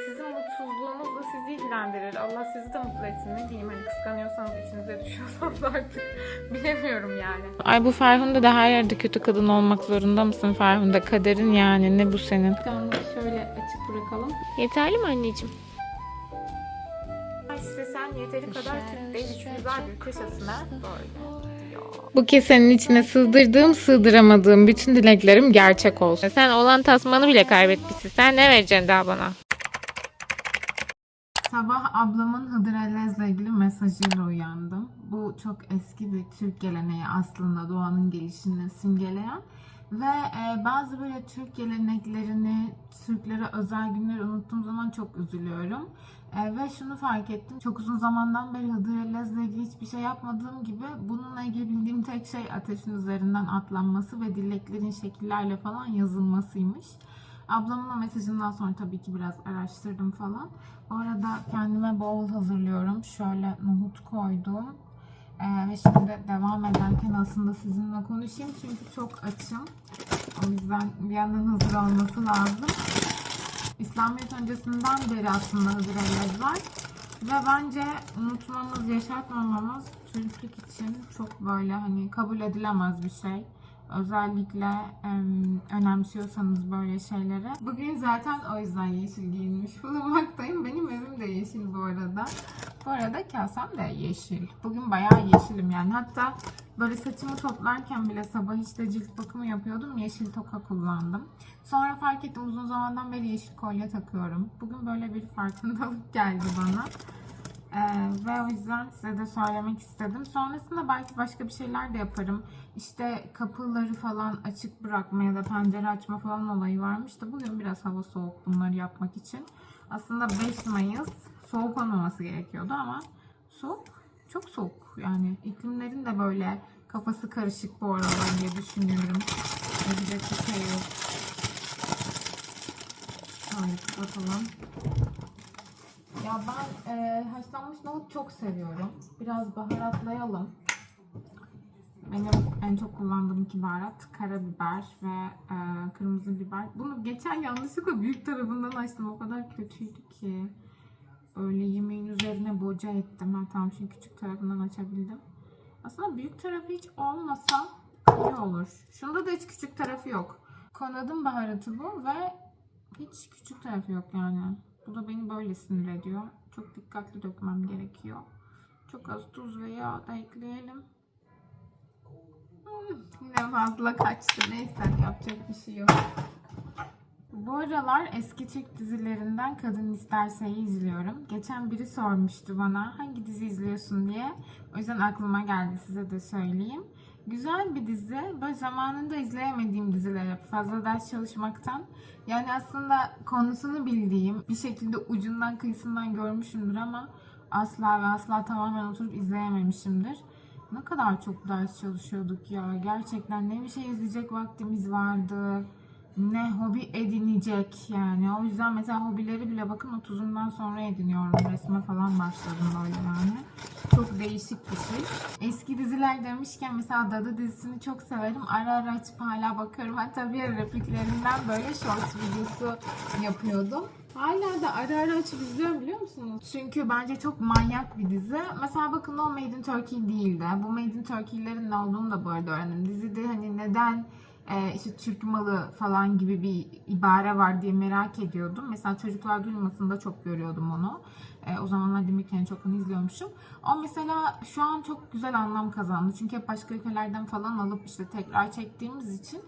sizin mutsuzluğunuz da sizi ilgilendirir. Allah sizi de mutlu etsin. Ne diyeyim, hani kıskanıyorsanız, içinize düşüyorsanız artık bilemiyorum yani. Ay bu Ferhunde de her yerde kötü kadın olmak zorunda mısın Ferhunde? Kaderin yani, ne bu senin? Kanlı şöyle açık bırakalım. Yeterli mi anneciğim? İşte sen yeteri kadar Türk değilsin. Güzel bir köşesine böyle. Bu kesenin içine sığdırdığım, sığdıramadığım bütün dileklerim gerçek olsun. Sen olan tasmanı bile kaybetmişsin. Sen ne vereceksin daha bana? Sabah ablamın Hıdır Ellez'le ilgili mesajıyla uyandım. Bu çok eski bir Türk geleneği aslında, doğanın gelişini simgeleyen. Ve bazı böyle Türk geleneklerini, Türklere özel günleri unuttuğum zaman çok üzülüyorum. Ve şunu fark ettim. Çok uzun zamandan beri Hıdır Ellez'le ilgili hiçbir şey yapmadığım gibi bununla ilgili bildiğim tek şey ateşin üzerinden atlanması ve dileklerin şekillerle falan yazılmasıymış. Ablamın o mesajından sonra tabii ki biraz araştırdım falan. Bu arada kendime bowl hazırlıyorum. Şöyle nohut koydum. Ve şimdi devam ederken aslında sizinle konuşayım çünkü çok açım. O yüzden bir yandan hazır olması lazım. İslamiyet öncesinden beri aslında Hıdır Ellez var. Ve bence unutmamız, yaşatmamamız Türklük için çok böyle hani kabul edilemez bir şey. Özellikle önemsiyorsanız böyle şeyleri. Bugün zaten o yüzden yeşil giyinmiş bulunmaktayım. Benim evim de yeşil bu arada. Bu arada kasem de yeşil. Bugün bayağı yeşilim yani. Hatta böyle saçımı toplarken bile sabah işte cilt bakımı yapıyordum. Yeşil toka kullandım. Sonra fark ettim, uzun zamandan beri yeşil kolye takıyorum. Bugün böyle bir farkındalık geldi bana. Ve o yüzden size de söylemek istedim. Sonrasında belki başka bir şeyler de yaparım. İşte kapıları falan açık bırakma ya da pencere açma falan olayı varmış da bugün biraz hava soğuk bunları yapmak için. Aslında 5 Mayıs soğuk olmaması gerekiyordu ama soğuk, çok soğuk. Yani iklimlerin de böyle kafası karışık bu aralar diye düşünüyorum. Evde bir şey yok. Şöyle kapatalım. Ya ben haşlanmış nohut çok seviyorum. Biraz baharatlayalım. Benim en çok kullandığım iki baharat karabiber ve kırmızı biber. Bunu geçen yanlışlıkla büyük tarafından açtım. O kadar kötüydü ki. Böyle yemeğin üzerine boca ettim. Ha, tamam, şimdi küçük tarafından açabildim. Aslında büyük tarafı hiç olmasa iyi olur. Şunda da hiç küçük tarafı yok. Konadım baharatı bu ve hiç küçük tarafı yok yani. Bu da beni böyle sinir ediyor. Çok dikkatli dökmem gerekiyor. Çok az tuz ve yağ da ekleyelim. Yine fazla kaçtı. Neyse, yapacak bir şey yok. Bu aralar eski Türk dizilerinden Kadın İsterse'yi izliyorum. Geçen biri sormuştu bana hangi dizi izliyorsun diye. O yüzden aklıma geldi, size de söyleyeyim. Güzel bir dizi. Böyle zamanında izleyemediğim diziler, fazla ders çalışmaktan. Yani aslında konusunu bildiğim, bir şekilde ucundan kıyısından görmüşümdür ama asla ve asla tamamen oturup izleyememişimdir. Ne kadar çok ders çalışıyorduk ya. Gerçekten ne bir şey izleyecek vaktimiz vardı, ne hobi edinecek yani. O yüzden mesela hobileri bile bakın 30'umdan sonra ediniyorum. Resme falan başladım böyle yani. Çok değişik bir şey. Eski diziler demişken mesela Dadı dizisini çok severim. Ara ara açıp hala bakıyorum. Hatta bir ara repliklerinden böyle short videosu yapıyordum. Hala da ara ara açıp izliyorum, biliyor musunuz? Çünkü bence çok manyak bir dizi. Mesela bakın, o Made in Turkey değildi. Bu Made in Turkey'lerin ne olduğunu da bu arada öğrendim. Dizide hani neden işte Türk malı falan gibi bir ibare var diye merak ediyordum. Mesela Çocuklar Duymasın'da çok görüyordum onu. O zamanlar demek ki en çok onu izliyormuşum. O mesela şu an çok güzel anlam kazandı. Çünkü hep başka ülkelerden falan alıp işte tekrar çektiğimiz için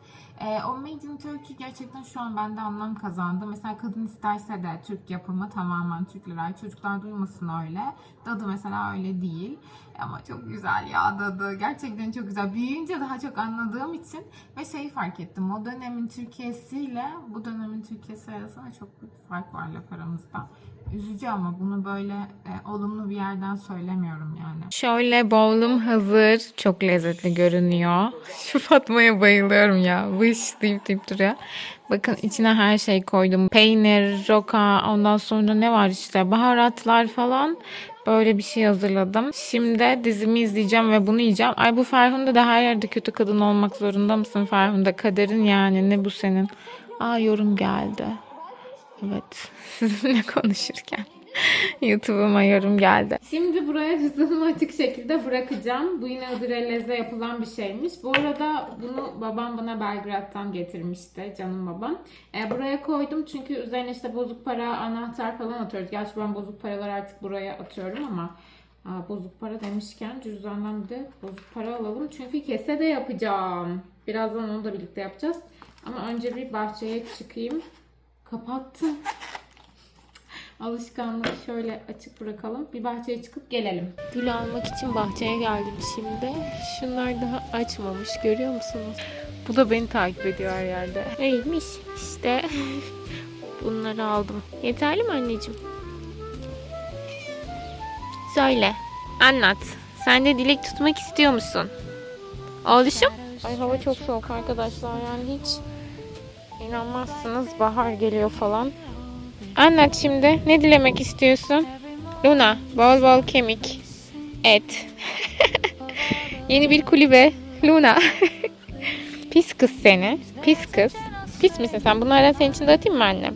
o Made in Turkey gerçekten şu an bende anlam kazandı. Mesela Kadın İsterse de Türk yapımı, tamamen Türklere ait. Çocuklar Duymasın öyle. Dadı mesela öyle değil. Ama çok güzel ya Dadı. Gerçekten çok güzel. Büyüyünce daha çok anladığım için ve şeyi fark ettim. O dönemin Türkiye'siyle bu dönemin Türkiye'si arasında çok büyük fark var laf aramızda. Üzücü ama bunu böyle olumlu bir yerden söylemiyorum yani. Şöyle bowl'um hazır. Çok lezzetli görünüyor. Şu Fatma'ya bayılıyorum ya. Vış deyip duruyor. Bakın içine her şey koydum. Peynir, roka, ondan sonra ne var işte baharatlar falan. Böyle bir şey hazırladım. Şimdi dizimi izleyeceğim ve bunu yiyeceğim. Ay bu Ferhunde de her yerde kötü kadın olmak zorunda mısın Ferhunde? Kaderin yani, ne bu senin? Aa, yorum geldi. Evet, sizinle konuşurken YouTube'uma yorum geldi. Şimdi buraya cüzdanımı açık şekilde bırakacağım. Bu yine Hıdrellez'de yapılan bir şeymiş. Bu arada bunu babam bana Belgrad'dan getirmişti. Canım babam. Buraya koydum çünkü üzerine işte bozuk para, anahtar falan atıyoruz. Gerçi ben bozuk paraları artık buraya atıyorum ama bozuk para demişken cüzdandan bir de bozuk para alalım. Çünkü kese de yapacağım. Birazdan onu da birlikte yapacağız. Ama önce bir bahçeye çıkayım. Kapattım. Alışkanlığı şöyle açık bırakalım. Bir bahçeye çıkıp gelelim. Gül almak için bahçeye geldim şimdi. Şunlar daha açmamış, görüyor musunuz? Bu da beni takip ediyor her yerde. Neymiş işte. Bunları aldım. Yeterli mi anneciğim? Söyle. Anlat. Sen de dilek tutmak istiyor musun? Oğluşum? Ay hava çok soğuk arkadaşlar. Yani hiç inanmazsınız. Bahar geliyor falan. Anlat şimdi. Ne dilemek istiyorsun? Luna. Bol bol kemik. Et. Yeni bir kulübe. Luna. Pis kız seni. Pis kız. Pis misin sen? Bunlardan senin için de atayım mı annem?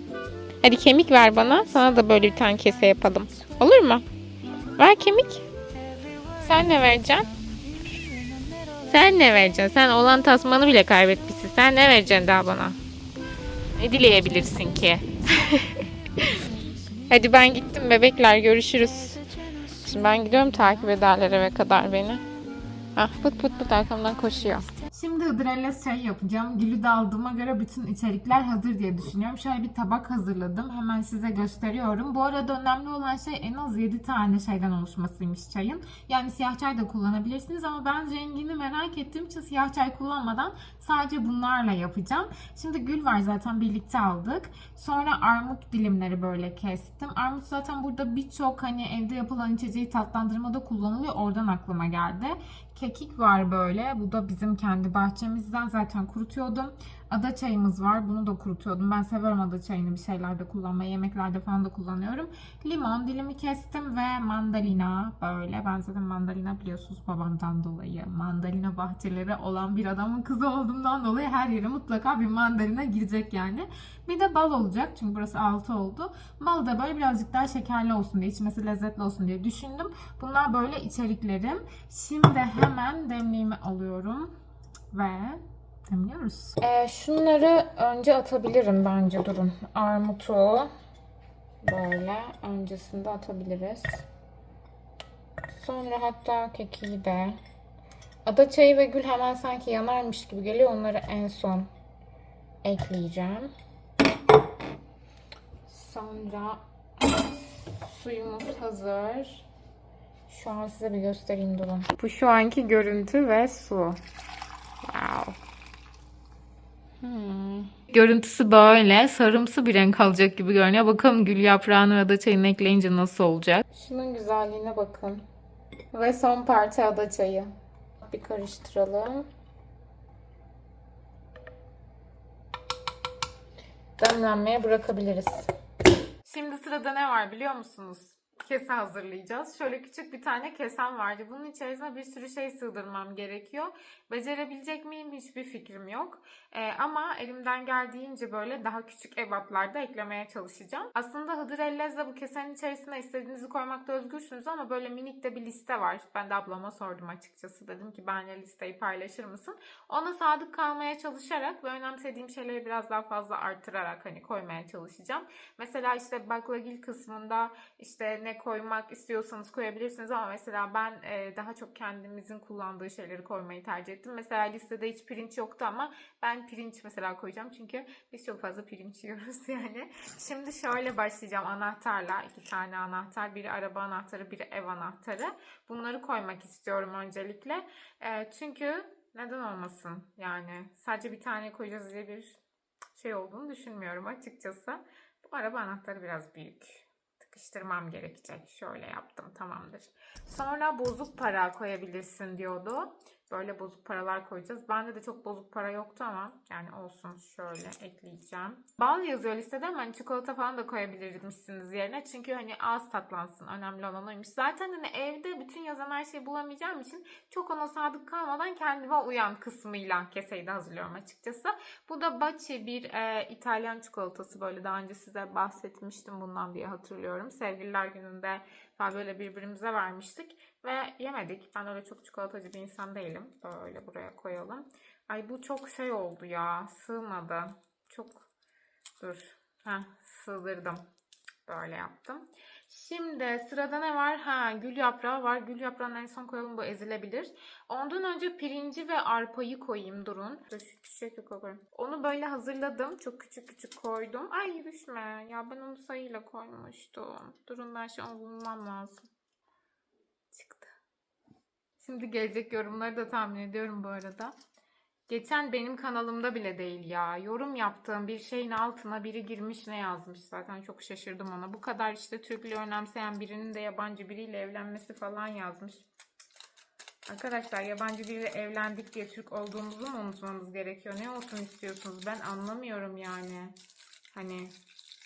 Hadi kemik ver bana. Sana da böyle bir tane kese yapalım. Olur mu? Ver kemik. Sen ne vereceksin? Sen ne vereceksin? Sen olan tasmanı bile kaybetmişsin. Sen ne vereceksin daha bana? Ne dileyebilirsin ki? Hadi ben gittim bebekler, görüşürüz. Şimdi ben gidiyorum, takip ederler eve kadar beni. Ah, pıt pıt pıt arkamdan koşuyor. Şimdi Hıdrellez çayı yapacağım. Gülü de aldığıma göre bütün içerikler hazır diye düşünüyorum. Şöyle bir tabak hazırladım. Hemen size gösteriyorum. Bu arada önemli olan şey en az 7 tane şeyden oluşmasıymış çayın. Yani siyah çay da kullanabilirsiniz ama ben rengini merak ettiğim için siyah çay kullanmadan sadece bunlarla yapacağım. Şimdi gül var, zaten birlikte aldık. Sonra armut dilimleri böyle kestim. Armut zaten burada birçok hani evde yapılan içeceği tatlandırmada kullanılıyor. Oradan aklıma geldi. Kekik var böyle. Bu da bizim kendi bahçemizden, zaten kurutuyordum. Ada çayımız var. Bunu da kurutuyordum. Ben seviyorum ada çayını bir şeylerde kullanmayı. Yemeklerde falan da kullanıyorum. Limon dilimi kestim ve mandalina böyle. Ben zaten mandalina biliyorsunuz babamdan dolayı. Mandalina bahçeleri olan bir adamın kızı olduğumdan dolayı her yere mutlaka bir mandalina girecek yani. Bir de bal olacak çünkü burası 6 oldu. Bal da böyle birazcık daha şekerli olsun diye, içmesi lezzetli olsun diye düşündüm. Bunlar böyle içeriklerim. Şimdi hemen demliğimi alıyorum ve demliyoruz. Şunları önce atabilirim bence, durun. Armutu böyle öncesinde atabiliriz. Sonra hatta kekiği de. Ada çayı ve gül hemen sanki yanarmış gibi geliyor. Onları en son ekleyeceğim. Sonra suyumuz hazır. Şu an size bir göstereyim, durun. Bu şu anki görüntü ve su. Wow. Görüntüsü böyle sarımsı bir renk alacak gibi görünüyor. Bakalım gül yaprağını ve ada çayını ekleyince nasıl olacak. Şunun güzelliğine bakın. Ve son parça ada çayı. Bir karıştıralım. Demlenmeye bırakabiliriz. Şimdi sırada ne var biliyor musunuz? Kese hazırlayacağız. Şöyle küçük bir tane kesem vardı. Bunun içerisine bir sürü şey sığdırmam gerekiyor. Becerebilecek miyim hiçbir fikrim yok. Ama elimden geldiğince böyle daha küçük ebatlarda eklemeye çalışacağım. Aslında Hıdrellez'de bu kesenin içerisine istediğinizi koymakta özgürsünüz ama böyle minik de bir liste var. Ben de ablama sordum açıkçası. Dedim ki benimle listeyi paylaşır mısın? Ona sadık kalmaya çalışarak ve önemsediğim şeyleri biraz daha fazla artırarak hani koymaya çalışacağım. Mesela işte baklagil kısmında işte ne koymak istiyorsanız koyabilirsiniz ama mesela ben daha çok kendimizin kullandığı şeyleri koymayı tercih ettim. Mesela listede hiç pirinç yoktu ama ben pirinç mesela koyacağım çünkü biz çok fazla pirinç yiyoruz yani. Şimdi şöyle başlayacağım anahtarla. 2 tane anahtar, biri araba anahtarı, biri ev anahtarı. Bunları koymak istiyorum öncelikle. Çünkü neden olmasın yani, sadece bir tane koyacağız diye bir şey olduğunu düşünmüyorum açıkçası. Bu araba anahtarı biraz büyük. Sıkıştırmam gerekecek. Şöyle yaptım, tamamdır. Sonra bozuk para koyabilirsin diyordu. Böyle bozuk paralar koyacağız. Bende de çok bozuk para yoktu ama yani olsun, şöyle ekleyeceğim. Bal yazıyor listede ama hani çikolata falan da koyabilirmişsiniz yerine. Çünkü hani ağız tatlansın. Önemli olan oymuş. Zaten hani evde bütün yazan her şeyi bulamayacağım için çok ona sadık kalmadan kendime uyan kısmıyla keseyi de hazırlıyorum açıkçası. Bu da Baci bir İtalyan çikolatası. Böyle daha önce size bahsetmiştim bundan diye hatırlıyorum. Sevgililer gününde falan böyle birbirimize vermiştik. Ve yemedik. Ben öyle çok çikolatacı bir insan değilim. Böyle buraya koyalım. Ay bu çok şey oldu ya. Sığmadı. Çok dur. Sığdırdım. Böyle yaptım. Şimdi sırada ne var? Gül yaprağı var. Gül yaprağını en son koyalım. Bu ezilebilir. Ondan önce pirinci ve arpayı koyayım. Durun. Şu küçük koyayım. Onu böyle hazırladım. Çok küçük küçük koydum. Ay düşme. Ya ben onu sayıyla koymuştum. Durun, ben şu an bulmam lazım. Çıktı. Şimdi gelecek yorumları da tahmin ediyorum bu arada. Geçen benim kanalımda bile değil ya. Yorum yaptığım bir şeyin altına biri girmiş, ne yazmış. Zaten çok şaşırdım ona. Bu kadar işte Türklüğü önemseyen birinin de yabancı biriyle evlenmesi falan yazmış. Arkadaşlar, yabancı biriyle evlendik diye Türk olduğumuzu mu unutmamız gerekiyor? Ne olsun istiyorsunuz? Ben anlamıyorum yani. Hani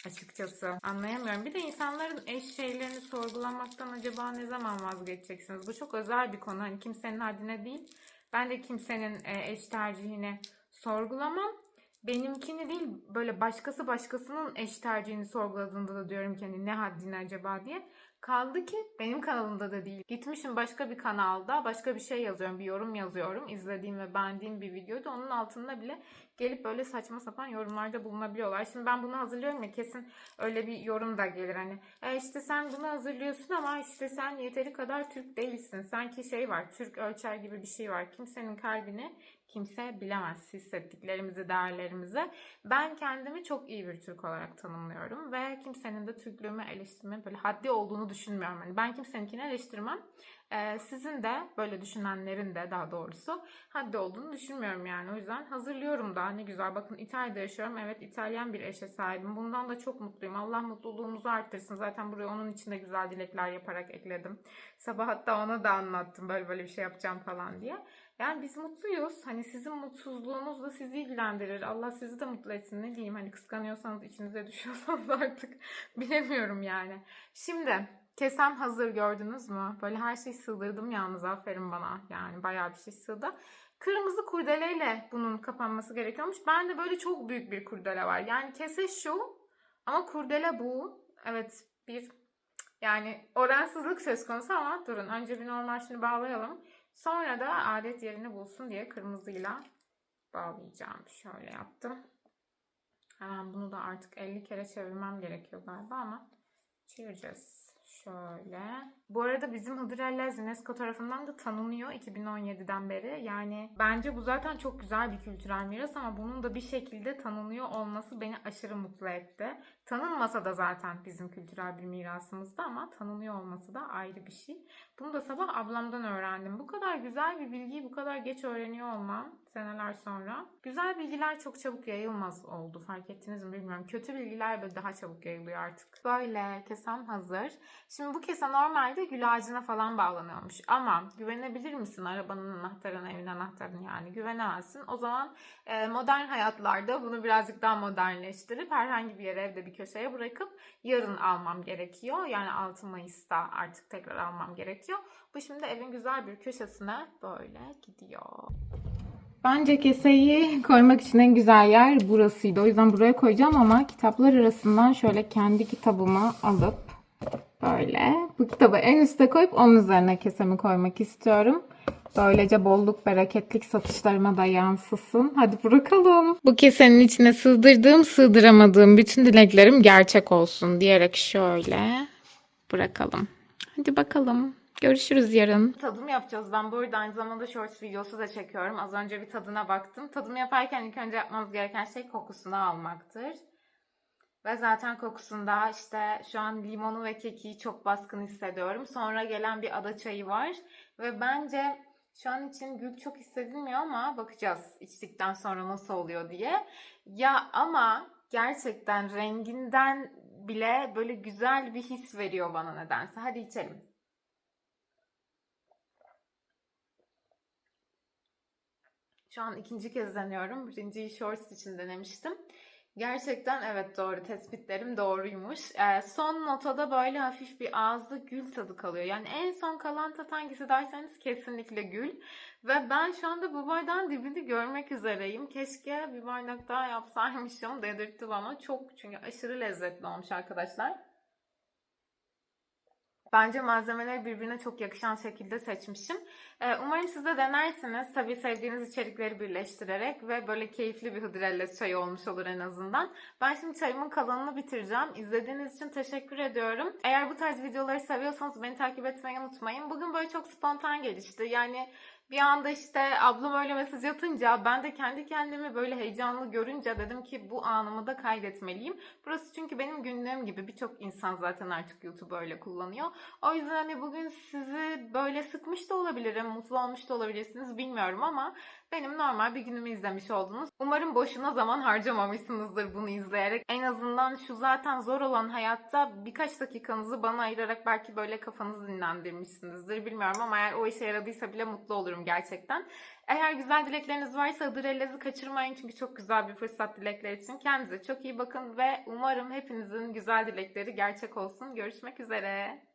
açıkçası anlayamıyorum. Bir de insanların eş şeylerini sorgulamaktan acaba ne zaman vazgeçeceksiniz? Bu çok özel bir konu. Hani kimsenin haddine değil. Ben de kimsenin eş tercihini sorgulamam. Benimkini değil, böyle başkasının eş tercihini sorguladığında da diyorum ki hani ne haddine acaba diye. Kaldı ki benim kanalımda da değil. Gitmişim başka bir kanalda başka bir şey yazıyorum, bir yorum yazıyorum. İzlediğim ve beğendiğim bir videoda onun altında bile gelip böyle saçma sapan yorumlarda bulunabiliyorlar. Şimdi ben bunu hazırlıyorum ya, kesin öyle bir yorum da gelir hani. İşte sen bunu hazırlıyorsun ama işte sen yeteri kadar Türk değilsin. Sanki şey var, Türk ölçer gibi bir şey var. Kimsenin kalbini kimse bilemez, hissettiklerimizi, değerlerimizi. Ben kendimi çok iyi bir Türk olarak tanımlıyorum ve kimsenin de Türklüğümü eleştirme böyle haddi olduğunu düşünmüyorum. Yani ben kimseninkini eleştirmem. Sizin de böyle düşünenlerin de daha doğrusu haddi olduğunu düşünmüyorum yani. O yüzden hazırlıyorum da. Ne güzel. Bakın, İtalya'da yaşıyorum. Evet, İtalyan bir eşe sahibim. Bundan da çok mutluyum. Allah mutluluğumuzu arttırsın. Zaten buraya onun için de güzel dilekler yaparak ekledim. Sabah hatta ona da anlattım böyle bir şey yapacağım falan diye. Yani biz mutluyuz. Hani sizin mutsuzluğunuz da sizi ilgilendirir. Allah sizi de mutlu etsin. Ne diyeyim, hani kıskanıyorsanız, içinize düşüyorsanız artık bilemiyorum yani. Şimdi kesem hazır, gördünüz mü? Böyle her şeyi sığdırdım yalnız, aferin bana. Yani bayağı bir şey sığdı. Kırmızı kurdeleyle bunun kapanması gerekiyormuş. Bende böyle çok büyük bir kurdele var. Yani kese şu ama kurdele bu. Evet, bir yani oransızlık söz konusu ama durun. Önce bir normal şunu bağlayalım. Sonra da adet yerini bulsun diye kırmızıyla bağlayacağım. Şöyle yaptım. Hemen bunu da artık 50 kere çevirmem gerekiyor galiba ama çevireceğiz. Şöyle. Bu arada bizim Hıdrellez UNESCO tarafından da tanınıyor 2017'den beri. Yani bence bu zaten çok güzel bir kültürel miras ama bunun da bir şekilde tanınıyor olması beni aşırı mutlu etti. Tanınmasa da zaten bizim kültürel bir mirasımızda ama tanınıyor olması da ayrı bir şey. Bunu da sabah ablamdan öğrendim. Bu kadar güzel bir bilgiyi bu kadar geç öğreniyor olmam seneler sonra. Güzel bilgiler çok çabuk yayılmaz oldu. Fark ettiniz mi bilmiyorum. Kötü bilgiler böyle daha çabuk yayılıyor artık. Böyle kesem hazır. Şimdi bu kese normalde gül ağacına falan bağlanıyormuş. Ama güvenebilir misin arabanın anahtarına, evin anahtarına, yani güvenemezsin. O zaman modern hayatlarda bunu birazcık daha modernleştirip herhangi bir yere, evde bir köşeye bırakıp yarın almam gerekiyor. Yani 6 Mayıs'ta artık tekrar almam gerekiyor. Bu şimdi evin güzel bir köşesine böyle gidiyor. Bence keseyi koymak için en güzel yer burasıydı. O yüzden buraya koyacağım ama kitaplar arasından şöyle kendi kitabımı alıp böyle bu kitabı en üste koyup onun üzerine kesemi koymak istiyorum. Böylece bolluk, bereketlik satışlarıma da yansısın. Hadi bırakalım. Bu kesenin içine sığdırdığım, sığdıramadığım bütün dileklerim gerçek olsun diyerek şöyle bırakalım. Hadi bakalım. Görüşürüz yarın. Tadım yapacağız. Ben bu arada aynı zamanda shorts videosu da çekiyorum. Az önce bir tadına baktım. Tadım yaparken ilk önce yapmanız gereken şey kokusunu almaktır. Ve zaten kokusunda işte şu an limonu ve kekiği çok baskın hissediyorum. Sonra gelen bir ada çayı var. Ve bence şu an için gül çok hissedilmiyor ama bakacağız içtikten sonra nasıl oluyor diye. Ya ama gerçekten renginden bile böyle güzel bir his veriyor bana nedense. Hadi içelim. Şu an ikinci kez deniyorum. Birinciyi shorts için denemiştim. Gerçekten evet, doğru, tespitlerim doğruymuş. Son notada böyle hafif bir ağızda gül tadı kalıyor. Yani en son kalan tat hangisi derseniz kesinlikle gül. Ve ben şu anda bu bardağın dibini görmek üzereyim. Keşke bir bardak daha yapsaymışım dedirtti bana. Çok, çünkü aşırı lezzetli olmuş arkadaşlar. Bence malzemeleri birbirine çok yakışan şekilde seçmişim. Umarım siz de denersiniz. Tabii sevdiğiniz içerikleri birleştirerek ve böyle keyifli bir hıdrellez çayı olmuş olur en azından. Ben şimdi çayımın kalanını bitireceğim. İzlediğiniz için teşekkür ediyorum. Eğer bu tarz videoları seviyorsanız beni takip etmeyi unutmayın. Bugün böyle çok spontan gelişti. Yani bir anda işte ablam öyle mesaj atınca ben de kendi kendimi böyle heyecanlı görünce dedim ki bu anımı da kaydetmeliyim. Burası çünkü benim günlüğüm gibi, birçok insan zaten artık YouTube'u öyle kullanıyor. O yüzden hani bugün sizi böyle sıkmış da olabilirim, mutlu olmuş da olabilirsiniz, bilmiyorum, ama benim normal bir günümü izlemiş oldunuz. Umarım boşuna zaman harcamamışsınızdır bunu izleyerek. En azından şu zaten zor olan hayatta birkaç dakikanızı bana ayırarak belki böyle kafanızı dinlendirmişsinizdir, bilmiyorum, ama eğer o işe yaradıysa bile mutlu olurum gerçekten. Eğer güzel dilekleriniz varsa Hıdrellez'i kaçırmayın, çünkü çok güzel bir fırsat dilekler için. Kendinize çok iyi bakın ve umarım hepinizin güzel dilekleri gerçek olsun. Görüşmek üzere.